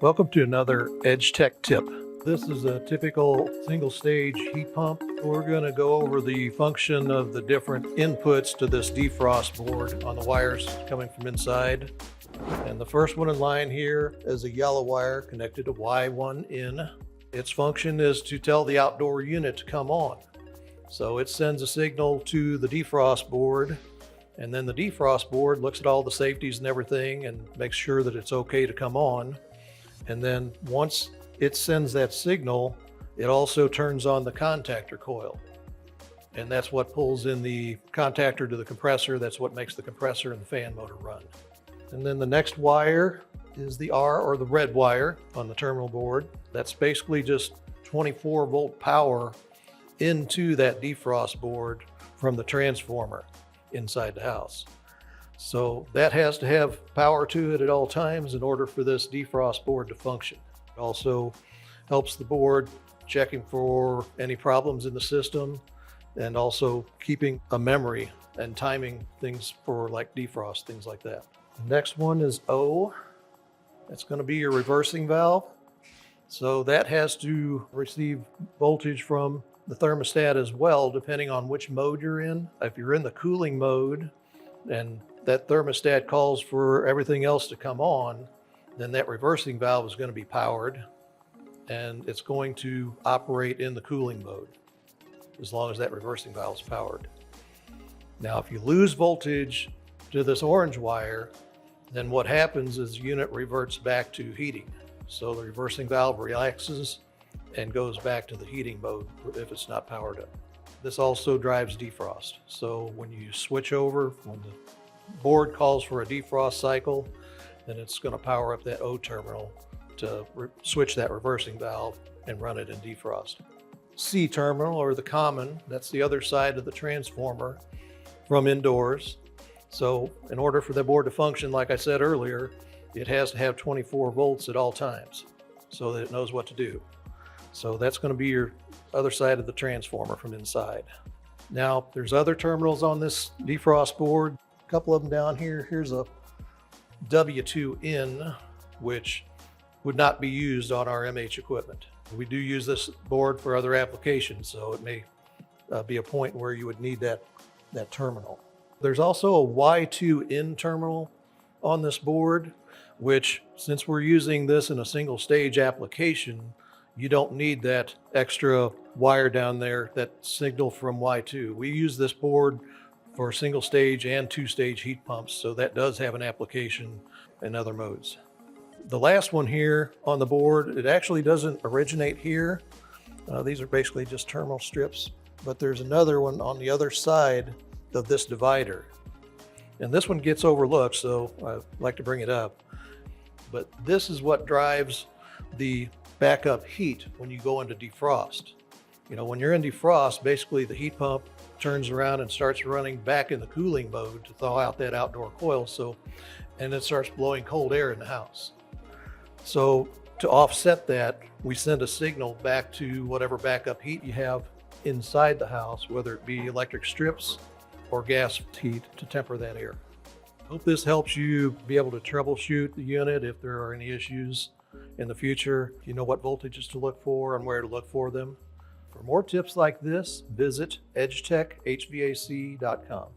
Welcome to another EdgeTek tip. This is a typical single stage heat pump. We're going to go over the function of the different inputs to this defrost board on the wires coming from inside. And the first one in line here is a yellow wire connected to Y1 in. Its function is to tell the outdoor unit to come on. So it sends a signal to the defrost board, and then the defrost board looks at all the safeties and everything and makes sure that it's okay to come on. And then once it sends that signal, it also turns on the contactor coil. And that's what pulls in the contactor to the compressor. That's what makes the compressor and the fan motor run. And then the next wire is the R, or the red wire on the terminal board. That's basically just 24 volt power into that defrost board from the transformer inside the house. So that has to have power to it at all times in order for this defrost board to function. It also helps the board checking for any problems in the system, and also keeping a memory and timing things for like defrost, things like that. The next one is O. That's going to be your reversing valve. So that has to receive voltage from the thermostat as well, depending on which mode you're in. If you're in the cooling mode and that thermostat calls for everything else to come on, then that reversing valve is going to be powered, and it's going to operate in the cooling mode as long as that reversing valve is powered. Now, if you lose voltage to this orange wire, then what happens is the unit reverts back to heating. So the reversing valve relaxes and goes back to the heating mode if it's not powered up. This also drives defrost. So when you switch over, when the board calls for a defrost cycle, then it's going to power up that O terminal to switch that reversing valve and run it in defrost. C terminal, or the common, that's the other side of the transformer from indoors. So in order for the board to function, like I said earlier, it has to have 24 volts at all times so that it knows what to do. So that's going to be your other side of the transformer from inside. Now, there's other terminals on this defrost board. A couple of them down here. Here's a W2 in, which would not be used on our MH equipment. We do use this board for other applications, so it may be a point where you would need that terminal. There's also a Y2 in terminal on this board, which, since we're using this in a single stage application, you don't need that extra wire down there, that signal from Y2. We use this board for single stage and two stage heat pumps, so that does have an application in other modes. The last one here on the board, it actually doesn't originate here. These are basically just terminal strips, but there's another one on the other side of this divider. And this one gets overlooked, so I'd like to bring it up. But this is what drives the backup heat when you go into defrost. You know, when you're in defrost, basically the heat pump turns around and starts running back in the cooling mode to thaw out that outdoor coil, and it starts blowing cold air in the house. So to offset that, we send a signal back to whatever backup heat you have inside the house, whether it be electric strips or gas heat, to temper that air. Hope this helps you be able to troubleshoot the unit if there are any issues in the future. You know what voltages to look for and where to look for them. For more tips like this, visit edgetekhvac.com.